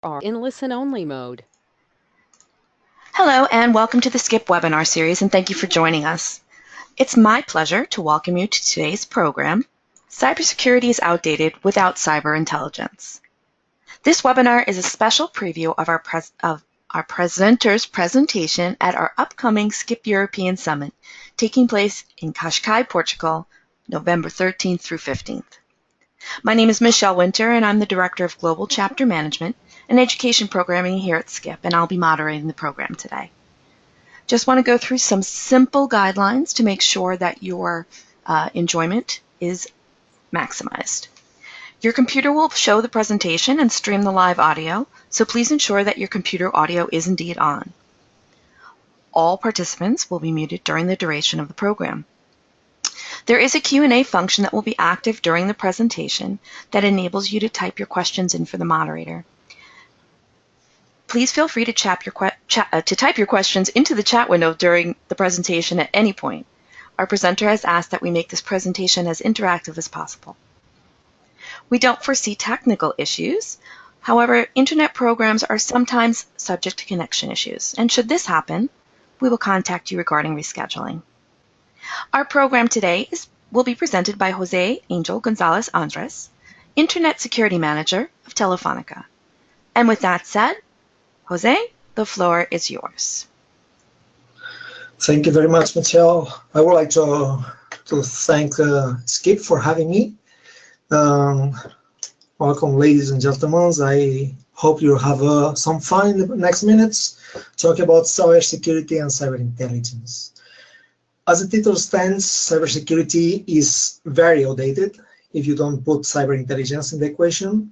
are in listen-only mode. Hello and welcome to the SCIP webinar series, and thank you for joining us. It's my pleasure to welcome you to today's program, Cybersecurity is Outdated Without Cyber Intelligence. This webinar is a special preview of our presenter's presentation at our upcoming SCIP European Summit, taking place in Cascais, Portugal, November 13th through 15th. My name is Michelle Winter, and I'm the Director of Global Chapter Management and Education Programming here at SCIP, and I'll be moderating the program today. Just want to go through some simple guidelines to make sure that your enjoyment is maximized. Your computer will show the presentation and stream the live audio, so please ensure that your computer audio is indeed on. All participants will be muted during the duration of the program. There is a Q&A function that will be active during the presentation that enables you to type your questions in for the moderator. Please feel free to type your questions into the chat window during the presentation at any point. Our presenter has asked that we make this presentation as interactive as possible. We don't foresee technical issues. However, internet programs are sometimes subject to connection issues, and should this happen, we will contact you regarding rescheduling. Our program today will be presented by José Angel González Andrés, Internet Security Manager of Telefónica. And with that said, José, the floor is yours. Thank you very much, Michelle. I would like to thank SCIP for having me. Welcome, ladies and gentlemen. I hope you have some fun in the next minutes talking about cybersecurity and cyber intelligence. As the title stands, cybersecurity is very outdated if you don't put cyber intelligence in the equation,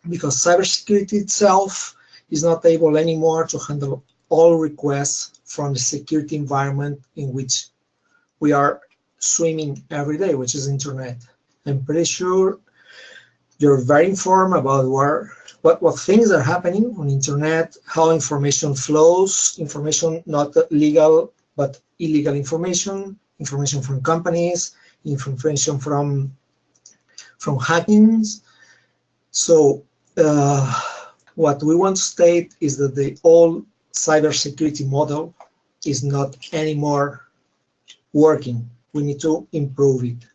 because cybersecurity itself is not able anymore to handle all requests from the security environment in which we are swimming every day, which is internet. I'm pretty sure you're very informed about what things are happening on internet, how information flows, information not legal but illegal information from companies, information from hackings. So what we want to state is that the old cybersecurity model is not anymore working. We need to improve it.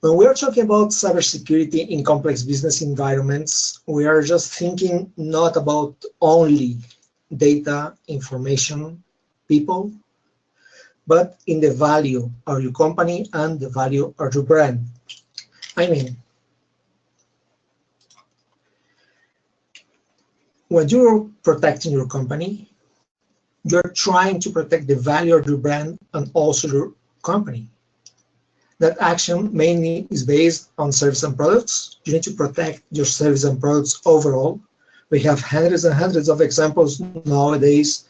When we are talking about cybersecurity in complex business environments, we are just thinking not about only data, information, people, but in the value of your company and the value of your brand. I mean, when you're protecting your company, you're trying to protect the value of your brand and also your company. That action mainly is based on service and products. You need to protect your service and products overall. We have hundreds and hundreds of examples nowadays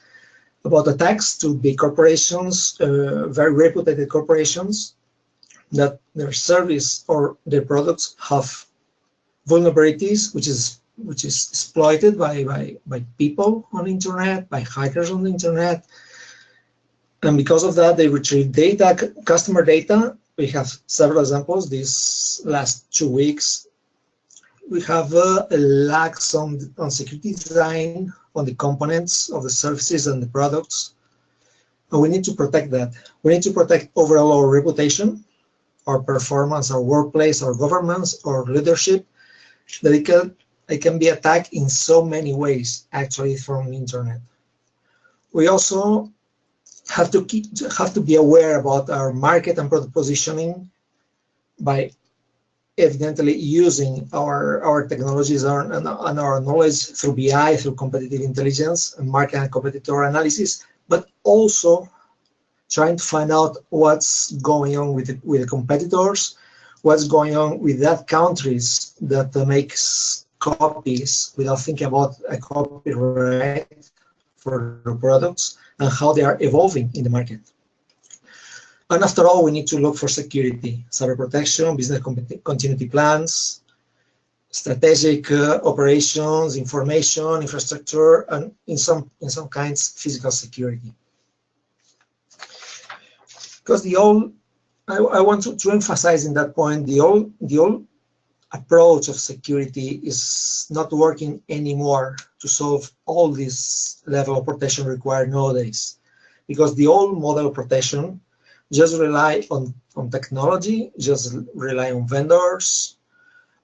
about attacks to big corporations, very reputed corporations, that their service or their products have vulnerabilities, which is exploited by people on the internet, by hackers on the internet. And because of that, they retrieve data, customer data. We have several examples these last 2 weeks. We have a lack on security design, on the components of the services and the products. And we need to protect that. We need to protect overall our reputation, our performance, our workplace, our governance, our leadership, that it can be attacked in so many ways, actually, from the internet. We also have to be aware about our market and product positioning by evidently using our technologies and our knowledge through BI, through competitive intelligence and market and competitor analysis, but also trying to find out what's going on with the competitors, what's going on with that countries that makes copies without thinking about a copyright for the products and how they are evolving in the market. And after all, we need to look for security, cyber protection, business continuity plans, strategic operations, information, infrastructure, and in some kinds, physical security. Because I want to emphasize in that point, the old approach of security is not working anymore to solve all this level of protection required nowadays, because the old model of protection just rely on technology, just rely on vendors,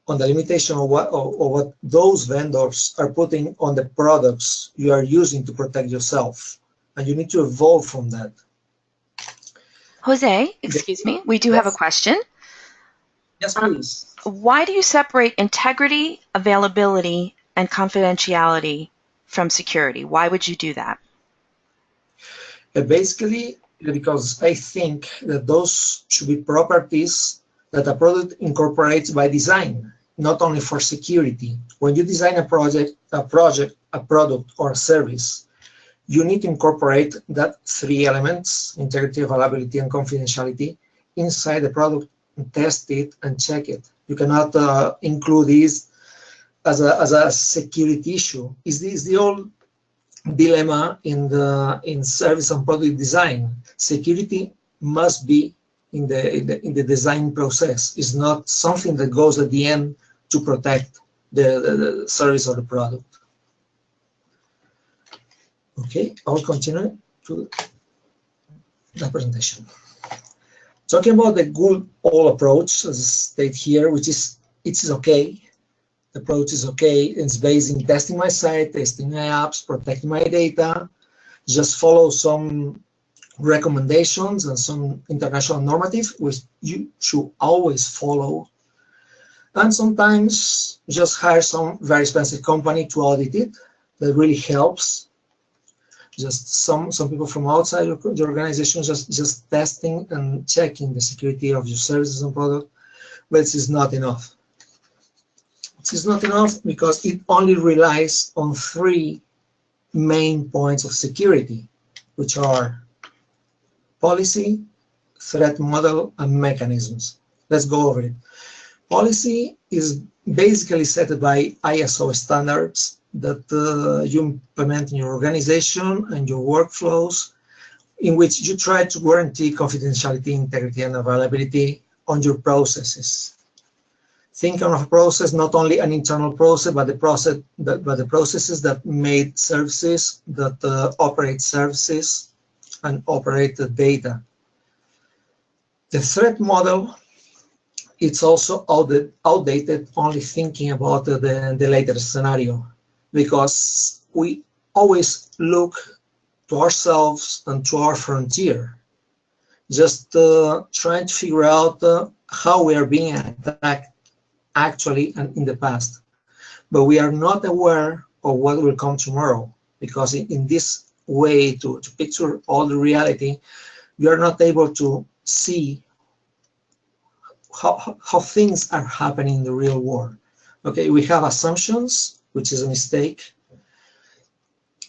on the limitation of what those vendors are putting on the products you are using to protect yourself. And you need to evolve from that. Jose, excuse me, we do have a question. Yes, please. Why do you separate integrity, availability, and confidentiality from security? Why would you do that? Basically, because I think that those should be properties that a product incorporates by design, not only for security. When you design a product, or a service, you need to incorporate that three elements, integrity, availability, and confidentiality, inside the product, and test it and check it. You cannot include these as a security issue. Is this the old dilemma in service and product design? Security must be in the design process. It's not something that goes at the end to protect the service or the product. Okay, I will continue to the presentation. Talking about the good old approach, as stated here, which is, it is okay. The approach is okay. It's based in testing my site, testing my apps, protecting my data. Just follow some recommendations and some international normative, which you should always follow. And sometimes just hire some very expensive company to audit it. That really helps. Just some people from outside the organization just testing and checking the security of your services and product, but this is not enough. This is not enough because it only relies on three main points of security, which are policy, threat model, and mechanisms. Let's go over it. Policy is basically set by ISO standards that you implement in your organization and your workflows, in which you try to guarantee confidentiality, integrity, and availability on your processes. Think of a process, not only an internal process, but the processes that made services, that operate services and operate the data. The threat model, it's also outdated, only thinking about the latest scenario, because we always look to ourselves and to our frontier, just trying to figure out how we are being attacked actually and in the past. But we are not aware of what will come tomorrow, because in this way to picture all the reality, we are not able to see how things are happening in the real world. Okay, we have assumptions, which is a mistake.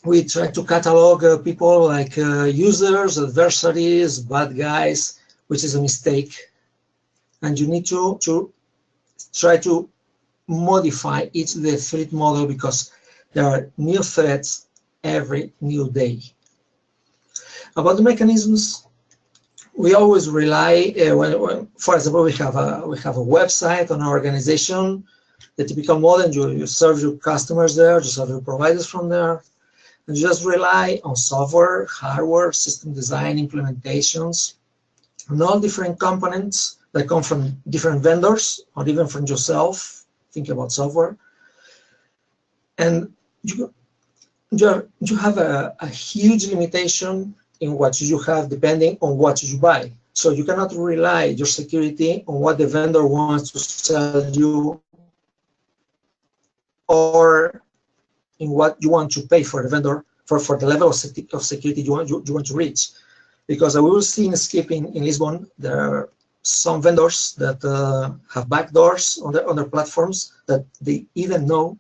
We try to catalog people like users, adversaries, bad guys, which is a mistake. And you need to try to modify the threat model, because there are new threats every new day. About the mechanisms, we always rely, for example, we have a website on our organization. The typical model, you serve your customers there, you serve your providers from there, and you just rely on software, hardware, system design, implementations, and all different components that come from different vendors or even from yourself. Think about software. And you have a huge limitation in what you have depending on what you buy. So you cannot rely your security on what the vendor wants to sell you, or in what you want to pay for the vendor for the level of security you want to reach. Because we will see in SCIP in Lisbon, there are some vendors that have backdoors on their platforms that they even know,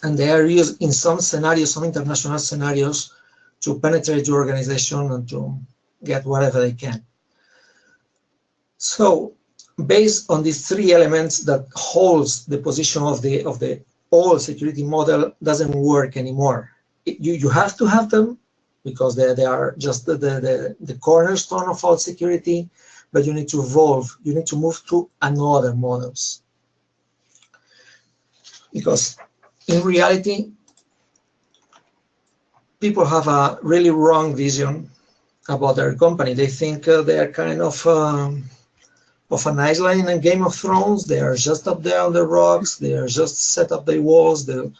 and they are used in some scenarios, some international scenarios, to penetrate your organization and to get whatever they can. So based on these three elements that holds the position of the old security model doesn't work anymore. You have to have them because they are just the cornerstone of all security, but you need to evolve. You need to move to another models. because in reality, people have a really wrong vision about their company. They think they are kind of an island in a Game of Thrones. They are just up there on the rocks. They are just set up their walls. The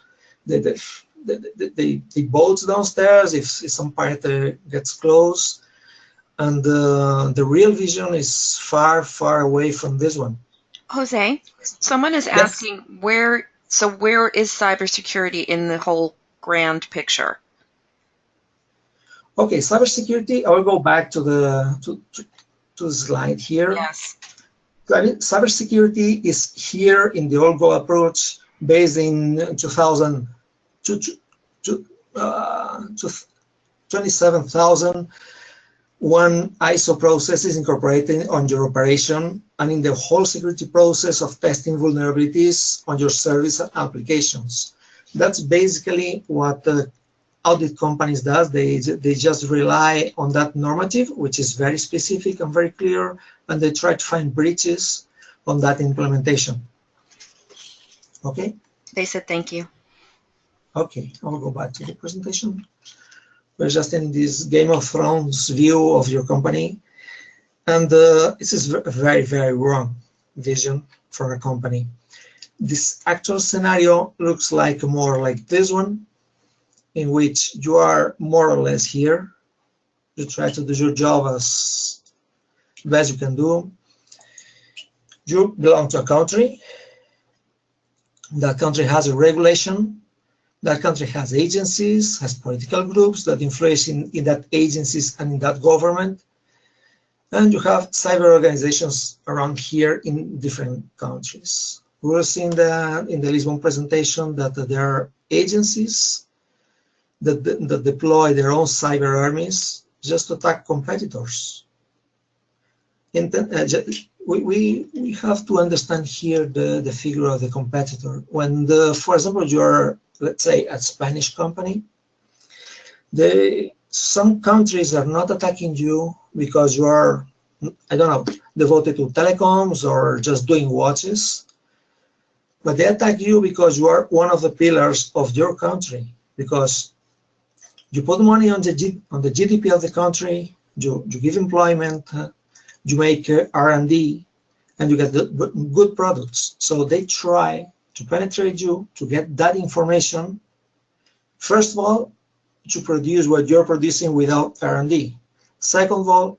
boats downstairs if some pirate gets close. And the real vision is far, far away from this one. Jose, someone is Yes. asking where is cybersecurity in the whole grand picture? Okay, cybersecurity. I will go back to the slide here. Yes. Cybersecurity is here in the old Go approach based in 27,001 ISO processes incorporated on your operation and in the whole security process of testing vulnerabilities on your service applications. That's basically what the audit companies does. They just rely on that normative, which is very specific and very clear, and they try to find breaches on that implementation. Okay? They said thank you. Okay, I'll go back to the presentation. We're just in this Game of Thrones view of your company, and this is a very, very wrong vision for a company. This actual scenario looks like more like this one, in which you are more or less here. You try to do your job as best you can do. You belong to a country. That country has a regulation. That country has agencies, has political groups that influence in that agencies and in that government. And you have cyber organizations around here in different countries. We will see in the Lisbon presentation that there are agencies that deploy their own cyber armies just to attack competitors. We have to understand here the figure of the competitor. When, for example, you are, let's say, a Spanish company, some countries are not attacking you because you are, I don't know, devoted to telecoms or just doing watches, but they attack you because you are one of the pillars of your country, because you put money on the GDP of the country, you give employment, you make R&D, and you get good products. So they try to penetrate you, to get that information. First of all, to produce what you're producing without R&D. Second of all,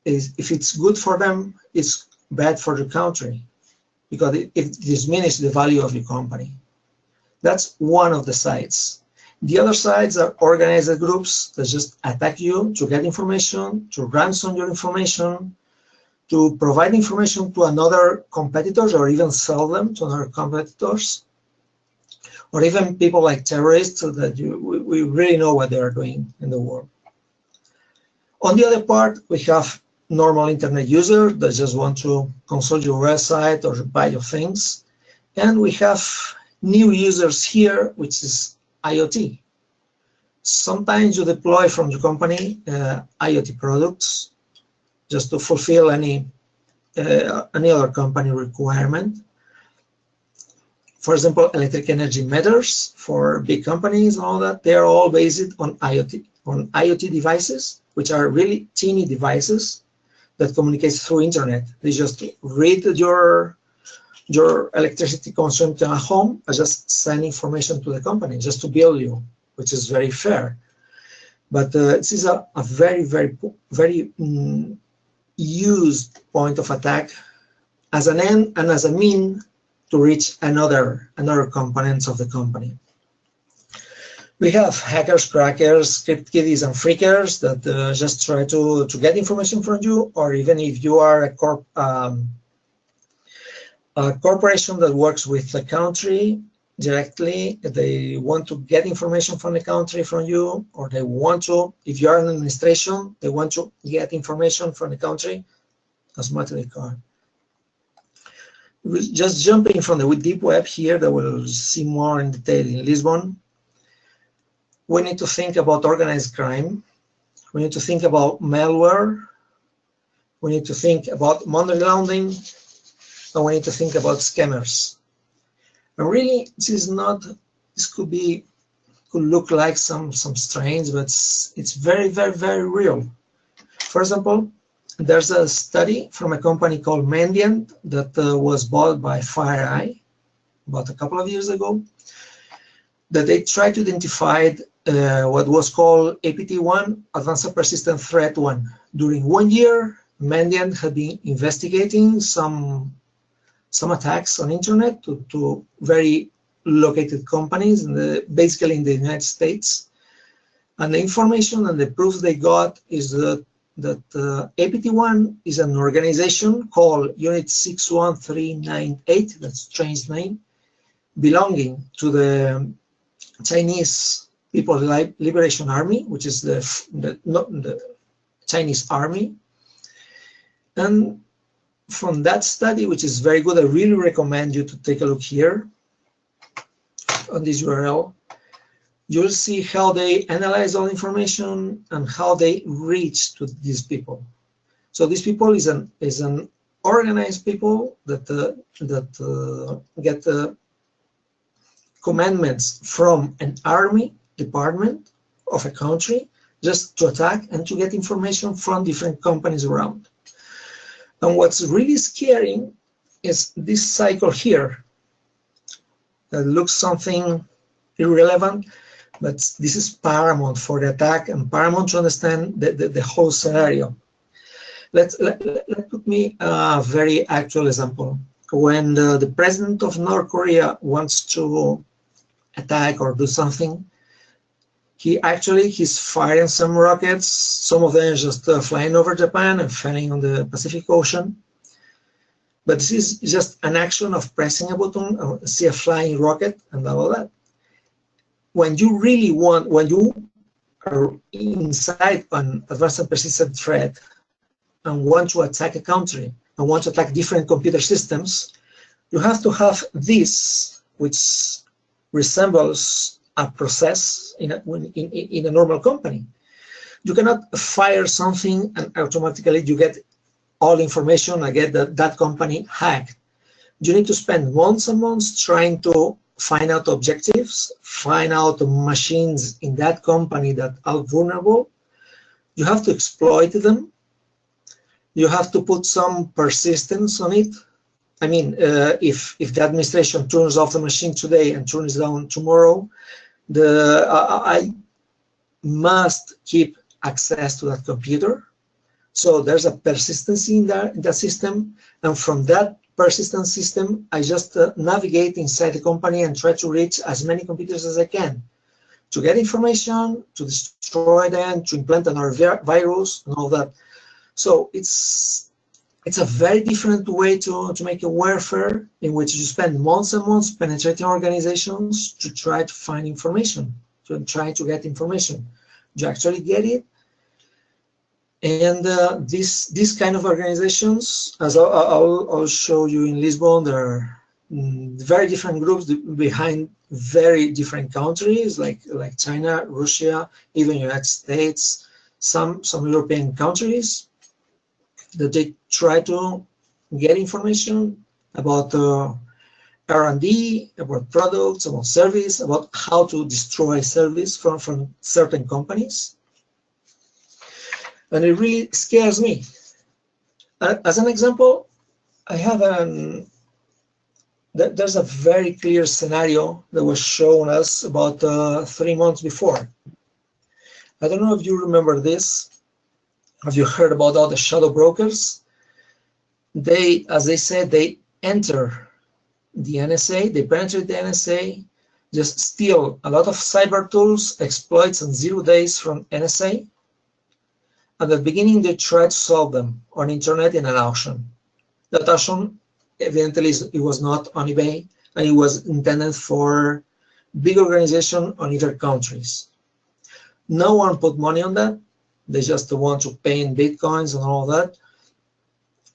if it's good for them, it's bad for the country, because it diminishes the value of your company. That's one of the sides. The other sides are organized groups that just attack you to get information, to ransom your information, to provide information to another competitors or even sell them to other competitors, or even people like terrorists that we really know what they are doing in the world. On the other part, we have normal internet users that just want to consult your website or buy your things. And we have new users here, which is IoT. Sometimes you deploy from your company IoT products just to fulfill any other company requirement. For example, electric energy meters for big companies and all that, they're all based on IoT devices, which are really teeny devices that communicate through internet. They just read your electricity consumption at home and just send information to the company just to bill you, which is very fair. But this is a very, very, very used point of attack as an end and as a mean to reach another components of the company. We have hackers, crackers, script kiddies, and freakers that just try to get information from you, or even if you are a corporation that works with the country directly, they want to get information from the country from you, or they want to, if you are an administration, they want to get information from the country as much as they can. Just jumping from the deep web here, that we'll see more in detail in Lisbon. We need to think about organized crime. We need to think about malware. We need to think about money laundering. And we need to think about scammers. And really, this is not. This could look like some strange, but it's very, very, very real. For example, there's a study from a company called Mandiant that was bought by FireEye about a couple of years ago, that they tried to identify what was called APT1, Advanced Persistent Threat 1. During 1 year, Mandiant had been investigating some attacks on internet to very located companies, basically in the United States. And the information and the proof they got is that APT1 is an organization called Unit 61398, that's a strange name, belonging to the Chinese People's Liberation Army, which is the Chinese army. And from that study, which is very good, I really recommend you to take a look here on this URL. You'll see how they analyze all information and how they reach to these people. So these people is an organized people that get commandments from an army department of a country just to attack and to get information from different companies around. And what's really scary is this cycle here that looks something irrelevant, but this is paramount for the attack and paramount to understand the whole scenario. Let put me a very actual example. When the president of North Korea wants to attack or do something, he's firing some rockets. Some of them just flying over Japan and falling on the Pacific Ocean. But this is just an action of pressing a button, see a flying rocket, and all that. When you are inside an advanced and persistent threat and want to attack a country and want to attack different computer systems, you have to have this, which resembles a process in a normal company. You cannot fire something and automatically you get all information and get that company hacked. You need to spend months and months trying to find out objectives, find out machines in that company that are vulnerable. You have to exploit them. You have to put some persistence on it. I mean, if the administration turns off the machine today and turns it on tomorrow, I must keep access to that computer. So there's a persistency in that system, and from that persistent system, I just navigate inside the company and try to reach as many computers as I can to get information, to destroy them, to implant another virus, and all that. So it's a very different way to make a warfare in which you spend months and months penetrating organizations to try to find information, to try to get information. You actually get it. And these kind of organizations, as I'll show you in Lisbon, there are very different groups behind very different countries, like China, Russia, even United States, some European countries, that they try to get information about R&D, about products, about service, about how to destroy service from certain companies. And it really scares me. As an example, I have there's a very clear scenario that was shown us about 3 months before. I don't know if you remember this. Have you heard about all the shadow brokers? They, as they said, they enter the NSA, they penetrate the NSA, just steal a lot of cyber tools, exploits, and 0 days from NSA. At the beginning, they tried to solve them on internet in an auction. That auction, evidently, it was not on eBay, and it was intended for big organizations on either countries. No one put money on that. They just want to pay in Bitcoins and all that.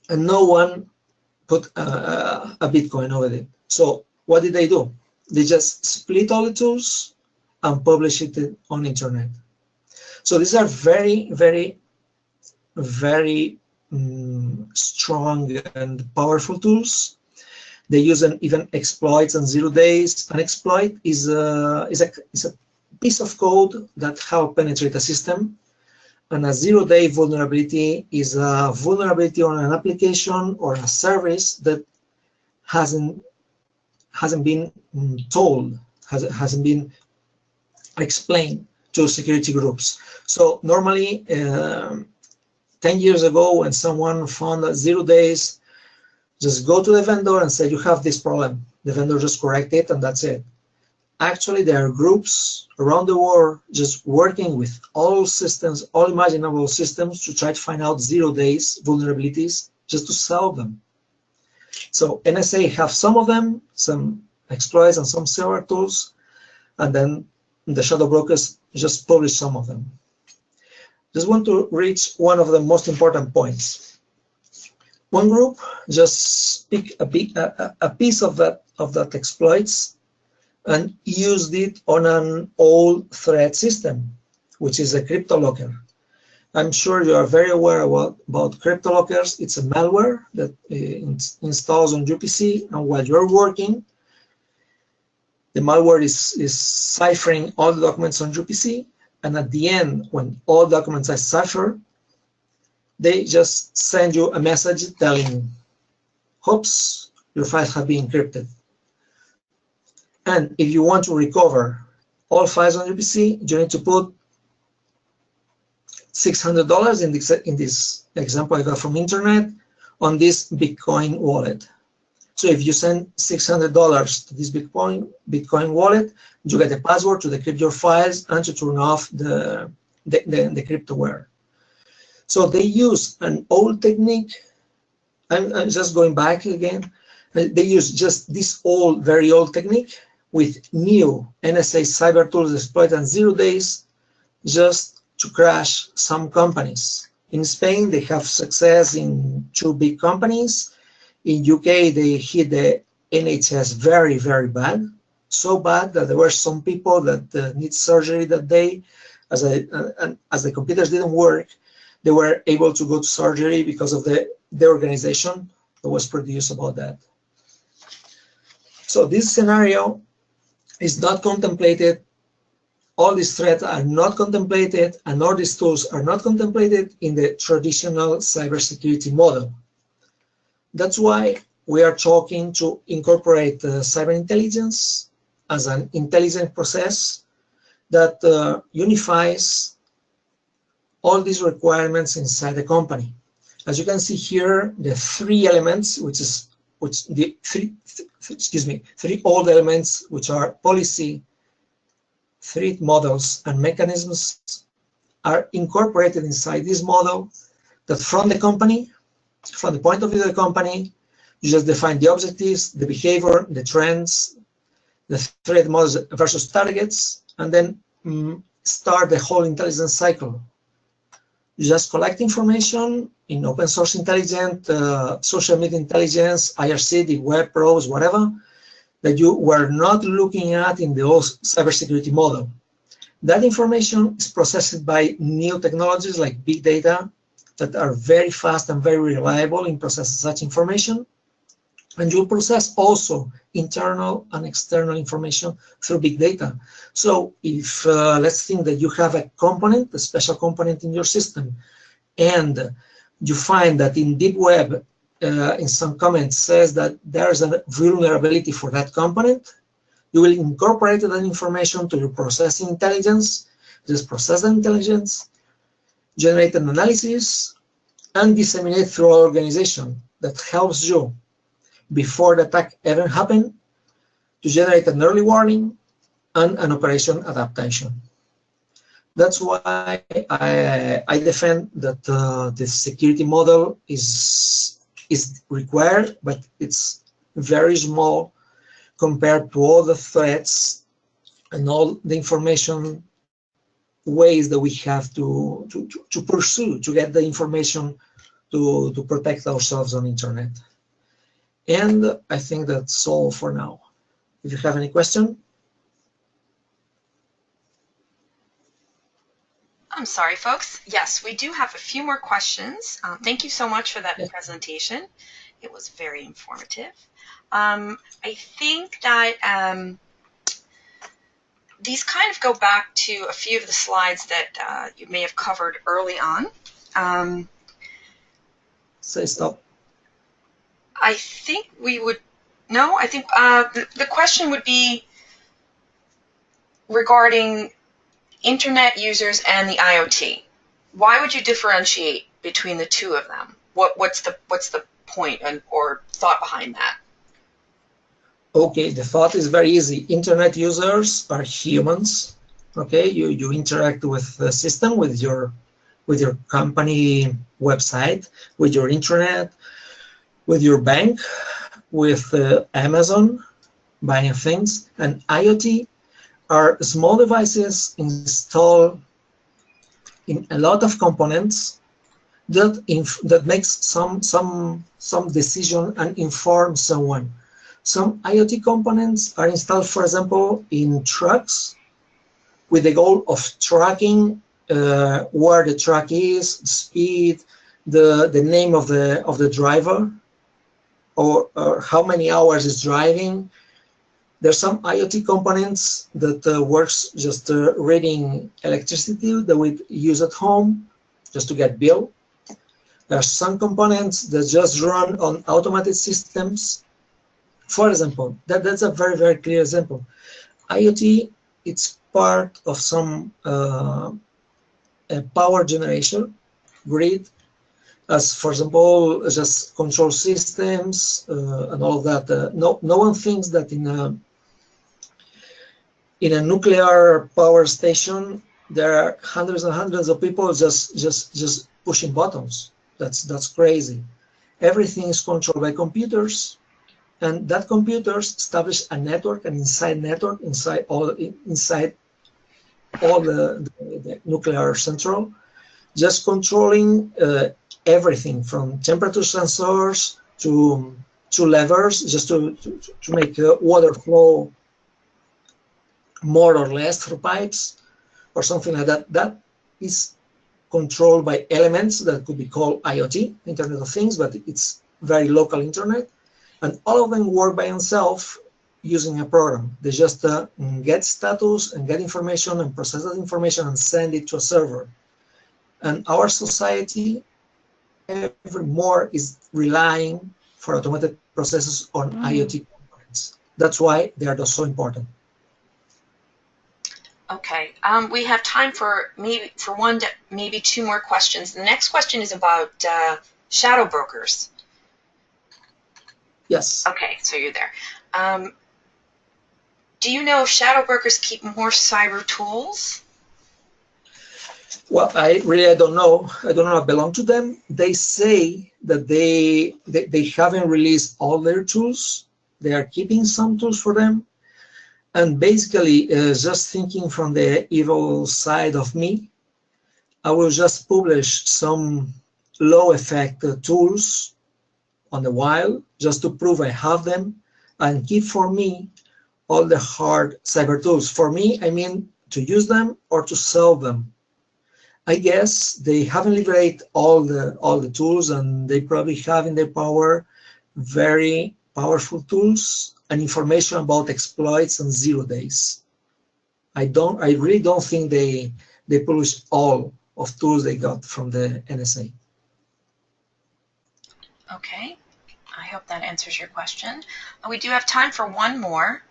And no one put a Bitcoin over it. So what did they do? They just split all the tools and publish it on internet. So these are very, very, very strong and powerful tools They use even exploits and 0 days. An exploit is a piece of code that helps penetrate a system. And a 0-day vulnerability is a vulnerability on an application or a service that hasn't been told, hasn't been explained to security groups. So normally, 10 years ago, when someone found that 0 days, just go to the vendor and say, you have this problem. The vendor just correct it, and that's it. Actually, there are groups around the world just working with all systems, all imaginable systems, to try to find out 0 days vulnerabilities just to solve them. So NSA have some of them, some exploits and some server tools, and then the shadow brokers just publish some of them. Just want to reach one of the most important points. One group just pick a piece of that exploits and used it on an old threat system, which is a CryptoLocker. I'm sure you are very aware about CryptoLockers. It's a malware that installs on your PC, and while you're working, the malware is ciphering all the documents on your PC, and at the end, when all documents are ciphered, they just send you a message telling, oops, your files have been encrypted. And if you want to recover all files on your PC, you need to put $600 in this example I got from internet on this Bitcoin wallet. So if you send $600 to this Bitcoin wallet, you get a password to decrypt your files and to turn off the cryptoware. So they use an old technique. I'm just going back again. They use just this old, very old technique with new NSA cyber tools exploit and 0 days just to crash some companies. In Spain, they have success in 2 big companies. In UK, they hit the NHS very, very bad. So bad that there were some people that need surgery that day. As the computers didn't work, they were able to go to surgery because of the organization that was produced about that. So this scenario is not contemplated. All these threats are not contemplated, and all these tools are not contemplated in the traditional cybersecurity model. That's why we are talking to incorporate cyber intelligence as an intelligent process that unifies all these requirements inside the company. As you can see here, the 3 elements, three old elements, which are policy, threat models, and mechanisms, are incorporated inside this model that from the company, from the point of view of the company, you just define the objectives, the behavior, the trends, the threat models versus targets, and then start the whole intelligence cycle. You just collect information in open source intelligence, social media intelligence, IRC, the web probes, whatever, that you were not looking at in the old cybersecurity model. That information is processed by new technologies like big data that are very fast and very reliable in processing such information. And you process also internal and external information through big data. So if, let's think that you have a component, a special component in your system, and you find that in deep web, in some comments says that there's a vulnerability for that component, you will incorporate that information to your processing intelligence, just process the intelligence, generate an analysis, and disseminate through our organization that helps you before the attack even happened to generate an early warning and an operation adaptation. That's why I defend that the security model is required, but it's very small compared to all the threats and all the information ways that we have to pursue to get the information to protect ourselves on the internet. And I think that's all for now. If you have any question. I'm sorry, folks. Yes, we do have a few more questions. Thank you so much for that presentation. It was very informative. I think that these kind of go back to a few of the slides that you may have covered early on. Say stop. I think we would, no, I think the question would be regarding internet users and the IoT. Why would you differentiate between the two of them? What's the point or thought behind that? Okay, the thought is very easy. Internet users are humans. Okay, you interact with the system, with your company website, with your internet, with your bank, with Amazon, buying things. And IoT are small devices installed in a lot of components that makes some decision and inform someone. Some IoT components are installed, for example, in trucks with the goal of tracking where the truck is, speed, the name of the driver, or how many hours is driving. There's some IoT components that works just reading electricity that we use at home just to get bill. There are some components that just run on automated systems. For example, that's a very, very clear example. IoT, it's part of some power generation grid, as for example, just control systems and all of that. No one thinks that in a nuclear power station there are hundreds and hundreds of people just pushing buttons. That's crazy. Everything is controlled by computers, and that computers establish a network, an inside network inside all the nuclear central, just controlling everything from temperature sensors to levers, just to make water flow more or less through pipes or something like that. That is controlled by elements that could be called IoT, Internet of Things, but it's very local internet. And all of them work by themselves using a program. They just get status and get information and process that information and send it to a server. And our society ever more is relying for automated processes on IoT components. That's why they are so important. Okay, we have time for one to maybe two more questions. The next question is about shadow brokers. Yes. Okay, so you're there. Do you know if shadow brokers keep more cyber tools? Well, I don't know. I don't know. I belong to them. They say that they haven't released all their tools. They are keeping some tools for them. And basically, just thinking from the evil side of me, I will just publish some low effect tools on the wild just to prove I have them and keep for me all the hard cyber tools. For me, I mean to use them or to sell them. I guess they haven't liberated all the tools, and they probably have in their power very powerful tools and information about exploits and 0 days. I really don't think they publish all of tools they got from the NSA. Okay, I hope that answers your question. We do have time for one more.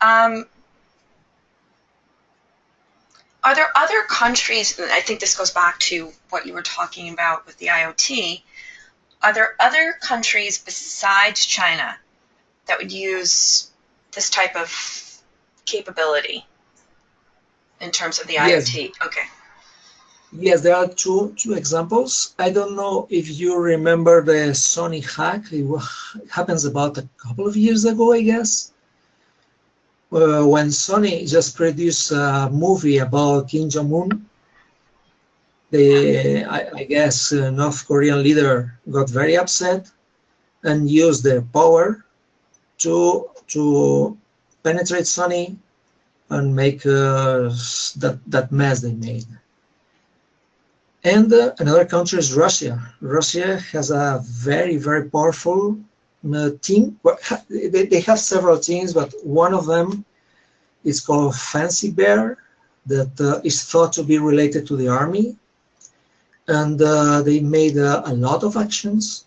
Are there other countries, and I think this goes back to what you were talking about with the IoT, are there other countries besides China that would use this type of capability in terms of the IoT? Yes. Okay. Yes, there are two examples. I don't know if you remember the Sony hack. It happens about a couple of years ago, I guess. When Sony just produced a movie about Kim Jong-un, I guess North Korean leader got very upset and used their power to penetrate Sony and make that mess they made. And another country is Russia. Russia has a very, very powerful team. Well, they have several teams, but one of them is called Fancy Bear, that is thought to be related to the army. And they made a lot of actions.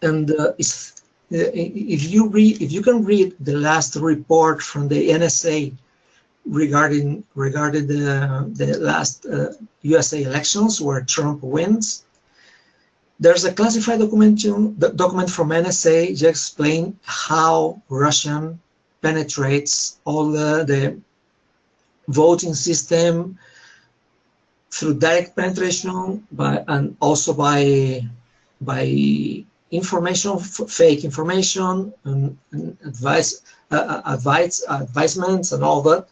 And if you can read the last report from the NSA regarding the last USA elections where Trump wins, there's a classified document from NSA just explain how Russian penetrates all the voting system through direct penetration and also by information, fake information, and advisements and all that.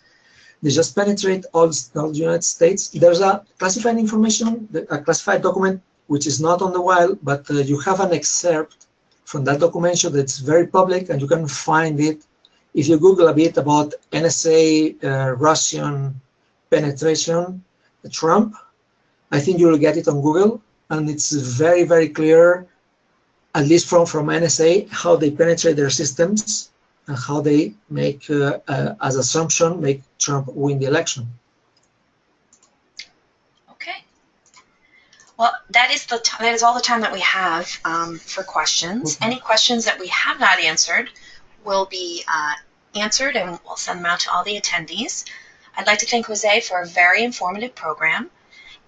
They just penetrate all the United States. There's a classified information, a classified document, which is not on the wild, but you have an excerpt from that document that's very public, and you can find it if you Google a bit about NSA Russian penetration, Trump. I think you will get it on Google, and it's very, very clear, at least from NSA, how they penetrate their systems and how they make, as assumption, make Trump win the election. Okay. Well, that is all the time that we have for questions. Okay. Any questions that we have not answered will be answered, and we'll send them out to all the attendees. I'd like to thank Jose for a very informative program,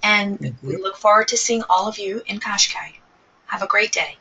and we look forward to seeing all of you in Cascais. Have a great day.